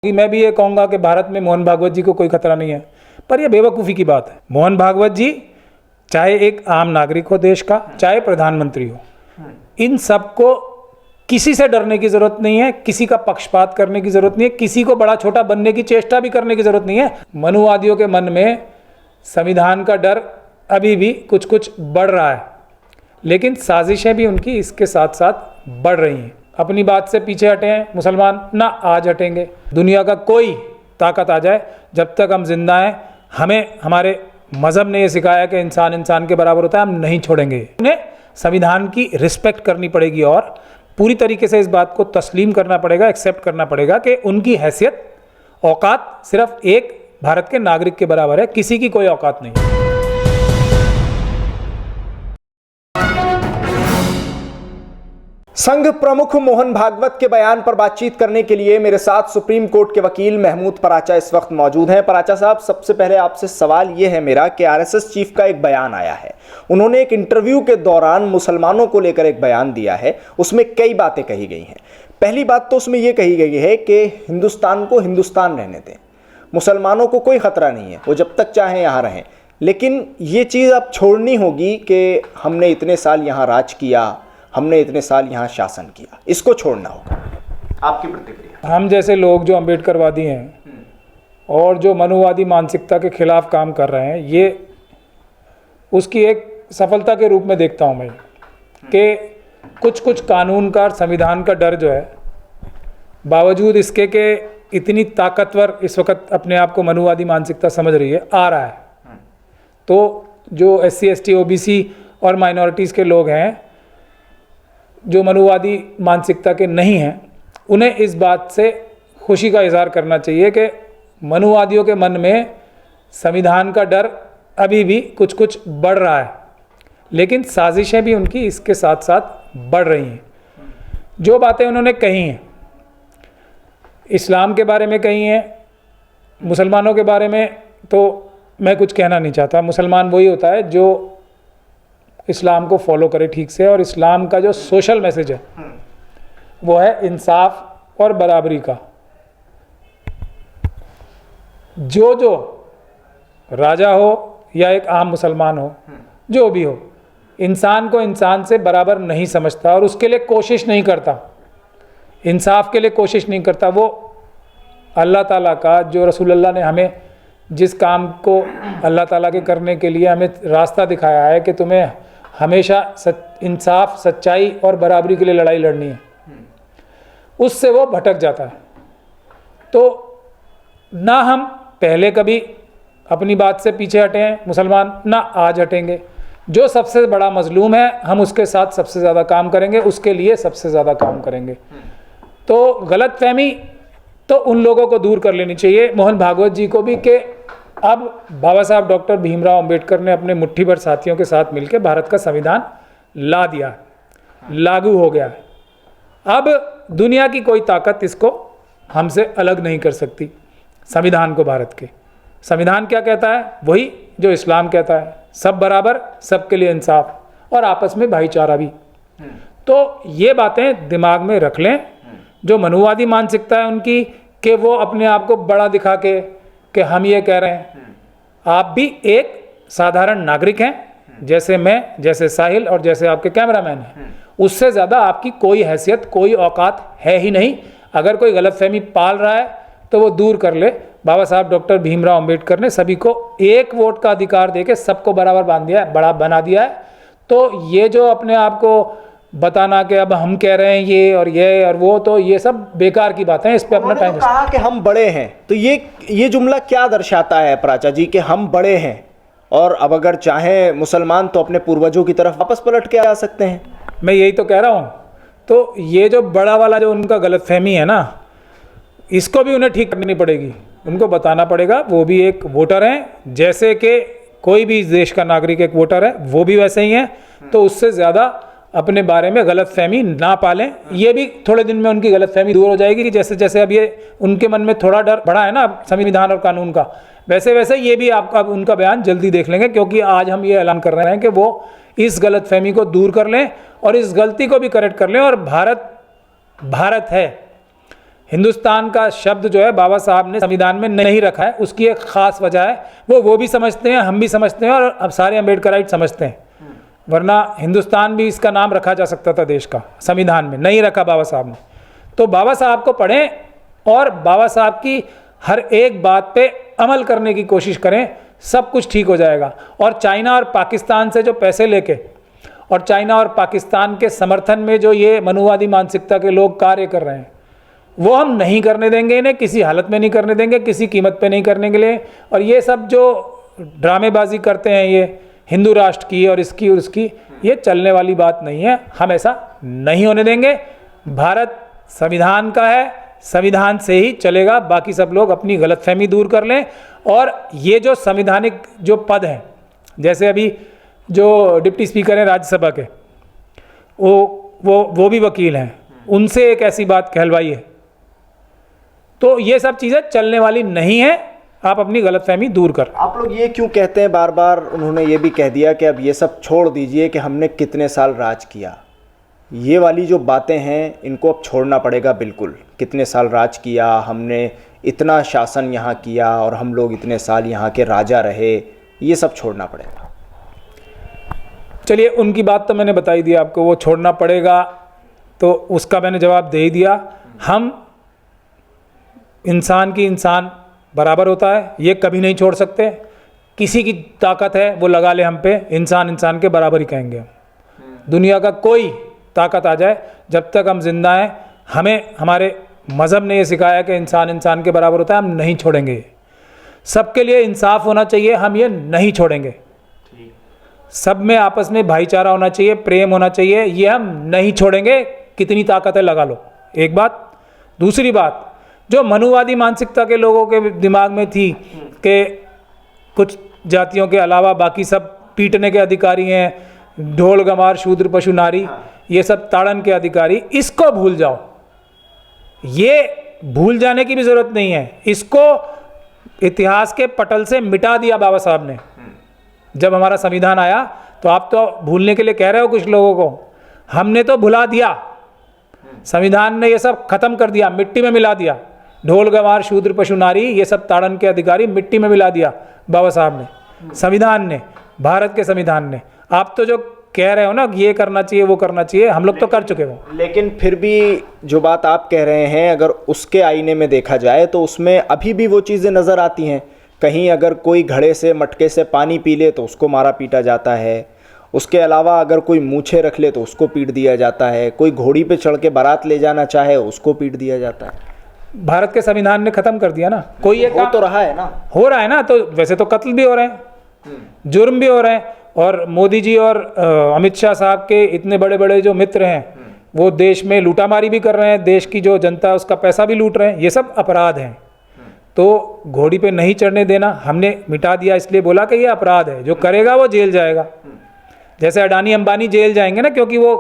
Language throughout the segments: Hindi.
कि मैं भी ये कहूँगा कि भारत में मोहन भागवत जी को कोई खतरा नहीं है, पर यह बेवकूफ़ी की बात है। मोहन भागवत जी चाहे एक आम नागरिक हो देश का, चाहे प्रधानमंत्री हो, इन सबको किसी से डरने की ज़रूरत नहीं है, किसी का पक्षपात करने की ज़रूरत नहीं है, किसी को बड़ा छोटा बनने की चेष्टा भी करने की ज़रूरत नहीं है। मनुवादियों के मन में संविधान का डर अभी भी कुछ कुछ बढ़ रहा है, लेकिन साजिशें भी उनकी इसके साथ साथ बढ़ रही हैं। अपनी बात से पीछे हटे हैं मुसलमान, ना आज हटेंगे। दुनिया का कोई ताकत आ जाए, जब तक हम जिंदा हैं, हमें हमारे मज़हब ने ये सिखाया कि इंसान इंसान के बराबर होता है, हम नहीं छोड़ेंगे। उन्हें संविधान की रिस्पेक्ट करनी पड़ेगी और पूरी तरीके से इस बात को तस्लीम करना पड़ेगा, एक्सेप्ट करना पड़ेगा कि उनकी हैसियत, औकात सिर्फ एक भारत के नागरिक के बराबर है, किसी की कोई औकात नहीं। संघ प्रमुख मोहन भागवत के बयान पर बातचीत करने के लिए मेरे साथ सुप्रीम कोर्ट के वकील महमूद पराचा इस वक्त मौजूद हैं। पराचा साहब, सबसे पहले आपसे सवाल यह है मेरा कि आरएसएस चीफ का एक बयान आया है। उन्होंने एक इंटरव्यू के दौरान मुसलमानों को लेकर एक बयान दिया है, उसमें कई बातें कही गई हैं। पहली बात तो उसमें यह कही गई है कि हिंदुस्तान को हिंदुस्तान रहने दें, मुसलमानों को कोई खतरा नहीं है, वो जब तक चाहें यहाँ रहें, लेकिन ये चीज़ अब छोड़नी होगी कि हमने इतने साल यहाँ राज किया, हमने इतने साल यहाँ शासन किया, इसको छोड़ना होगा। आपकी प्रतिक्रिया? हम जैसे लोग जो अम्बेडकरवादी हैं और जो मनुवादी मानसिकता के खिलाफ काम कर रहे हैं, ये उसकी एक सफलता के रूप में देखता हूँ मैं कि कुछ कुछ कानून का, संविधान का डर जो है, बावजूद इसके कि इतनी ताकतवर इस वक्त अपने आप को मनुवादी मानसिकता समझ रही है, आ रहा है। तो जो SC ST OBC और माइनॉरिटीज़ के लोग हैं जो मनुवादी मानसिकता के नहीं हैं, उन्हें इस बात से खुशी का इजहार करना चाहिए कि मनुवादियों के मन में संविधान का डर अभी भी कुछ कुछ बढ़ रहा है, लेकिन साजिशें भी उनकी इसके साथ साथ बढ़ रही हैं। जो बातें उन्होंने कही हैं, इस्लाम के बारे में कही हैं, मुसलमानों के बारे में तो मैं कुछ कहना नहीं चाहता। मुसलमान वही होता है जो इस्लाम को फॉलो करे ठीक से, और इस्लाम का जो सोशल मैसेज है वो है इंसाफ और बराबरी का। जो राजा हो या एक आम मुसलमान हो, जो भी हो, इंसान को इंसान से बराबर नहीं समझता और उसके लिए कोशिश नहीं करता, इंसाफ के लिए कोशिश नहीं करता। वो अल्लाह ताला का, जो रसूलुल्लाह ने हमें जिस काम को अल्लाह ताला के करने के लिए हमें रास्ता दिखाया है कि तुम्हें हमेशा इंसाफ, सच्चाई और बराबरी के लिए लड़ाई लड़नी है, उससे वो भटक जाता है। तो ना हम पहले कभी अपनी बात से पीछे हटे हैं मुसलमान, ना आज हटेंगे। जो सबसे बड़ा मजलूम है, हम उसके साथ सबसे ज़्यादा काम करेंगे, उसके लिए सबसे ज़्यादा काम करेंगे। तो गलतफहमी तो उन लोगों को दूर कर लेनी चाहिए, मोहन भागवत जी को भी, कि अब बाबा साहब डॉक्टर भीमराव अंबेडकर ने अपने मुट्ठी भर साथियों के साथ मिलकर भारत का संविधान ला दिया, लागू हो गया है। अब दुनिया की कोई ताकत इसको हमसे अलग नहीं कर सकती संविधान को। भारत के संविधान क्या कहता है? वही जो इस्लाम कहता है, सब बराबर, सबके लिए इंसाफ और आपस में भाईचारा भी। तो ये बातें दिमाग में रख लें। जो मनुवादी मानसिकता है उनकी, कि वो अपने आप को बड़ा दिखा के कि हम ये कह रहे हैं, आप भी एक साधारण नागरिक हैं, जैसे मैं, जैसे साहिल और जैसे आपके कैमरामैन हैं। उससे ज़्यादा आपकी कोई हैसियत, कोई औकात है ही नहीं। अगर कोई गलतफहमी पाल रहा है तो वो दूर कर ले। बाबा साहब डॉक्टर भीमराव अंबेडकर ने सभी को एक वोट का अधिकार देके सबको बराबर बांध दिया है, बड़ा बना दिया है। तो ये जो अपने आप को बताना कि अब हम कह रहे हैं ये और वो, तो ये सब बेकार की बातें हैं, इस पे अपना टाइम। कहा कि हम बड़े हैं, तो ये जुमला क्या दर्शाता है पराचा जी कि हम बड़े हैं, और अब अगर चाहें मुसलमान तो अपने पूर्वजों की तरफ वापस पलट के आ सकते हैं? मैं यही तो कह रहा हूँ। तो ये जो बड़ा वाला जो उनका गलतफहमी है ना, इसको भी उन्हें ठीक करनी पड़ेगी, उनको बताना पड़ेगा। वो भी एक वोटर हैं, जैसे कि कोई भी देश का नागरिक एक वोटर है, वो भी वैसे ही हैं। तो उससे ज़्यादा अपने बारे में गलतफहमी ना पालें। ये भी थोड़े दिन में उनकी गलतफहमी दूर हो जाएगी कि जैसे जैसे अब ये उनके मन में थोड़ा डर बढ़ा है ना संविधान और कानून का, वैसे वैसे ये भी आपका उनका बयान जल्दी देख लेंगे। क्योंकि आज हम ये ऐलान कर रहे हैं कि वो इस गलतफहमी को दूर कर लें और इस गलती को भी करेक्ट कर लें। और भारत है, हिंदुस्तान का शब्द जो है बाबा साहब ने संविधान में नहीं रखा है, उसकी एक ख़ास वजह है, वो भी समझते हैं, हम भी समझते हैं, और अब सारे अम्बेडकराइट समझते हैं। वरना हिंदुस्तान भी इसका नाम रखा जा सकता था देश का, संविधान में नहीं रखा बाबा साहब ने। तो बाबा साहब को पढ़ें और बाबा साहब की हर एक बात पे अमल करने की कोशिश करें, सब कुछ ठीक हो जाएगा। और चाइना और पाकिस्तान से जो पैसे लेके और चाइना और पाकिस्तान के समर्थन में जो ये मनुवादी मानसिकता के लोग कार्य कर रहे हैं, वो हम नहीं करने देंगे, इन्हें किसी हालत में नहीं करने देंगे, किसी कीमत पे नहीं करने के लिए। और ये सब जो ड्रामेबाजी करते हैं ये हिंदू राष्ट्र की और इसकी और उसकी, ये चलने वाली बात नहीं है, हम ऐसा नहीं होने देंगे। भारत संविधान का है, संविधान से ही चलेगा। बाकी सब लोग अपनी गलतफहमी दूर कर लें। और ये जो संवैधानिक जो पद हैं, जैसे अभी जो डिप्टी स्पीकर हैं राज्यसभा के, वो भी वकील हैं, उनसे एक ऐसी बात कहलवाई है। तो ये सब चीज़ें चलने वाली नहीं है, आप अपनी गलतफहमी दूर कर। आप लोग ये क्यों कहते हैं बार बार, उन्होंने ये भी कह दिया कि अब ये सब छोड़ दीजिए कि हमने कितने साल राज किया। ये वाली जो बातें हैं इनको अब छोड़ना पड़ेगा बिल्कुल। कितने साल राज किया हमने, इतना शासन यहाँ किया और हम लोग इतने साल यहाँ के राजा रहे, ये सब छोड़ना पड़ेगा। चलिए, उनकी बात तो मैंने बताई दी आपको, वो छोड़ना पड़ेगा तो उसका मैंने जवाब दे ही दिया। हम इंसान बराबर होता है, ये कभी नहीं छोड़ सकते। किसी की ताकत है वो लगा ले हम पे, इंसान के बराबर ही कहेंगे हम। दुनिया का कोई ताकत आ जाए, जब तक हम जिंदा हैं, हमें हमारे मज़हब ने ये सिखाया कि इंसान के बराबर होता है, हम नहीं छोड़ेंगे। सबके लिए इंसाफ होना चाहिए, हम ये नहीं छोड़ेंगे। सब में आपस में भाईचारा होना चाहिए, प्रेम होना चाहिए, ये हम नहीं छोड़ेंगे। कितनी ताकत है लगा लो, एक बात। दूसरी बात, जो मनुवादी मानसिकता के लोगों के दिमाग में थी कि कुछ जातियों के अलावा बाकी सब पीटने के अधिकारी हैं, ढोल गंवार शूद्र पशु नारी, ये सब ताड़न के अधिकारी, इसको भूल जाओ। ये भूल जाने की भी ज़रूरत नहीं है, इसको इतिहास के पटल से मिटा दिया बाबा साहब ने। जब हमारा संविधान आया तो आप तो भूलने के लिए कह रहे हो कुछ लोगों को, हमने तो भुला दिया। संविधान ने ये सब खत्म कर दिया, मिट्टी में मिला दिया। ढोल गंवार शूद्र पशु नारी, ये सब ताड़न के अधिकारी मिट्टी में मिला दिया बाबा साहब ने, संविधान ने, भारत के संविधान ने। आप तो जो कह रहे हो ना ये करना चाहिए वो करना चाहिए, हम लोग तो कर चुके हो। लेकिन फिर भी जो बात आप कह रहे हैं, अगर उसके आईने में देखा जाए तो उसमें अभी भी वो चीज़ें नज़र आती हैं। कहीं अगर कोई घड़े से मटके से पानी पी ले तो उसको मारा पीटा जाता है। उसके अलावा अगर कोई मूछे रख ले तो उसको पीट दिया जाता है। कोई घोड़ी पे चढ़ के बारात ले जाना चाहे उसको पीट दिया जाता है। भारत के संविधान ने खत्म कर दिया ना, कोई ये हो तो रहा है ना, हो रहा है ना। तो वैसे तो कत्ल भी हो रहे हैं, जुर्म भी हो रहे हैं। और मोदी जी और अमित शाह साहब के इतने बड़े बड़े जो मित्र हैं, वो देश में लूटामारी भी कर रहे हैं, देश की जो जनता है उसका पैसा भी लूट रहे हैं। ये सब अपराध हैं। तो घोड़ी पे नहीं चढ़ने देना हमने मिटा दिया, इसलिए बोला कि ये अपराध है, जो करेगा वो जेल जाएगा। जैसे अडानी अंबानी जेल जाएंगे ना, क्योंकि वो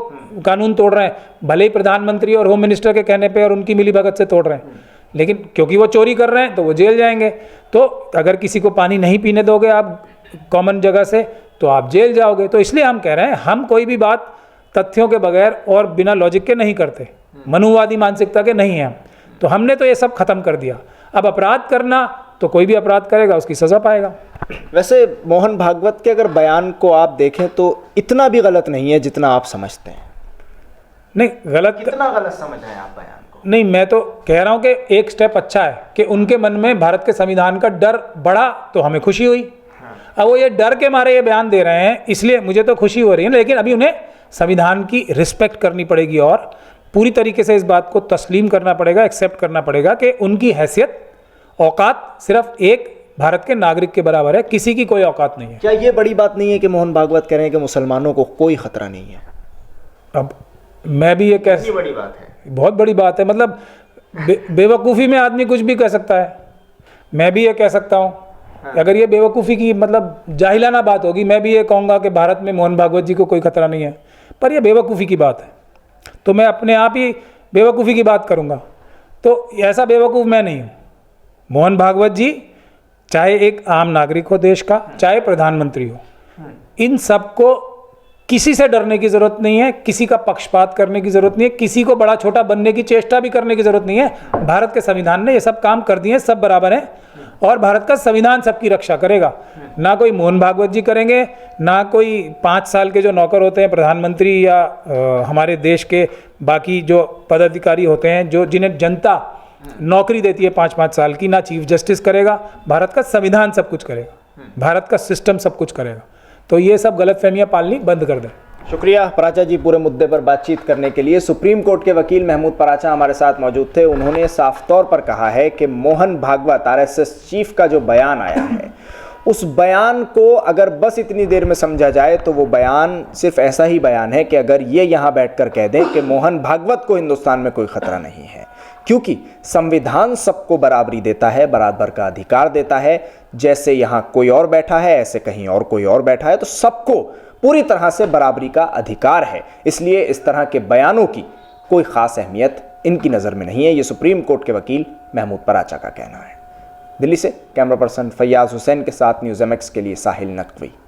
कानून तोड़ रहे हैं, भले ही प्रधानमंत्री और होम मिनिस्टर के कहने पे और उनकी मिलीभगत से तोड़ रहे हैं, लेकिन क्योंकि वो चोरी कर रहे हैं तो वो जेल जाएंगे। तो अगर किसी को पानी नहीं पीने दोगे आप कॉमन जगह से तो आप जेल जाओगे। तो इसलिए हम कह रहे हैं, हम कोई भी बात तथ्यों के बगैर और बिना लॉजिक के नहीं करते, मनुवादी मानसिकता के नहीं हैं हम। तो हमने तो ये सब खत्म कर दिया। अब अपराध करना तो कोई भी अपराध करेगा उसकी सज़ा पाएगा। वैसे मोहन भागवत के अगर बयान को आप देखें तो इतना भी गलत नहीं है जितना आप समझते हैं। नहीं गलत, कितना गलत समझ रहे हैं आप बयान को? नहीं, मैं तो कह रहा हूँ कि एक स्टेप अच्छा है कि उनके मन में भारत के संविधान का डर बढ़ा तो हमें खुशी हुई। अब वो ये डर के मारे ये बयान दे रहे हैं, इसलिए मुझे तो खुशी हो रही है। लेकिन अभी उन्हें संविधान की रिस्पेक्ट करनी पड़ेगी और पूरी तरीके से इस बात को तस्लीम करना पड़ेगा, एक्सेप्ट करना पड़ेगा कि उनकी हैसियत, औकात सिर्फ एक भारत के नागरिक के बराबर है, किसी की कोई औकात नहीं है। क्या ये बड़ी बात नहीं है कि मोहन भागवत कह रहे हैं कि मुसलमानों को कोई खतरा नहीं है? अब मैं भी ये कह, बड़ी बात है, बहुत बड़ी बात है। मतलब बेवकूफ़ी में आदमी कुछ भी कह सकता है। मैं भी ये कह सकता हूँ, अगर ये बेवकूफ़ी की मतलब जाहिलाना बात होगी, मैं भी ये कहूँगा कि भारत में मोहन भागवत जी को कोई खतरा नहीं है, पर यह बेवकूफ़ी की बात है तो मैं अपने आप ही बेवकूफ़ी की बात करूँगा। तो ऐसा बेवकूफ़ मैं नहीं हूँ। मोहन भागवत जी चाहे एक आम नागरिक हो देश का, चाहे प्रधानमंत्री हो, इन सबको किसी से डरने की ज़रूरत नहीं है, किसी का पक्षपात करने की ज़रूरत नहीं है, किसी को बड़ा छोटा बनने की चेष्टा भी करने की ज़रूरत नहीं है। भारत के संविधान ने ये सब काम कर दिए हैं, सब बराबर हैं और भारत का संविधान सबकी रक्षा करेगा। ना कोई मोहन भागवत जी करेंगे, ना कोई 5 साल के जो नौकर होते हैं प्रधानमंत्री या हमारे देश के बाकी जो पदाधिकारी होते हैं जो जिन्हें जनता नौकरी देती है 5-5 साल की, ना चीफ जस्टिस करेगा। भारत का संविधान सब कुछ करेगा, भारत का सिस्टम सब कुछ करेगा। तो ये सब गलतफहमियां पालनी बंद कर दें। शुक्रिया पराचा जी पूरे मुद्दे पर बातचीत करने के लिए। सुप्रीम कोर्ट के वकील महमूद पराचा हमारे साथ मौजूद थे। उन्होंने साफ तौर पर कहा है कि मोहन भागवत आरएसएस चीफ का जो बयान आया है, उस बयान को अगर बस इतनी देर में समझा जाए तो वो बयान सिर्फ ऐसा ही बयान है कि अगर ये यहाँ बैठकर कह दें कि मोहन भागवत को हिंदुस्तान में कोई खतरा नहीं है, क्योंकि संविधान सबको बराबरी देता है, बराबर का अधिकार देता है। जैसे यहाँ कोई और बैठा है ऐसे कहीं और कोई और बैठा है, तो सबको पूरी तरह से बराबरी का अधिकार है। इसलिए इस तरह के बयानों की कोई खास अहमियत इनकी नज़र में नहीं है। ये सुप्रीम कोर्ट के वकील महमूद पराचा का कहना है। दिल्ली से कैमरा पर्सन फैयाज हुसैन के साथ न्यूज़ MX के लिए साहिल नकवी।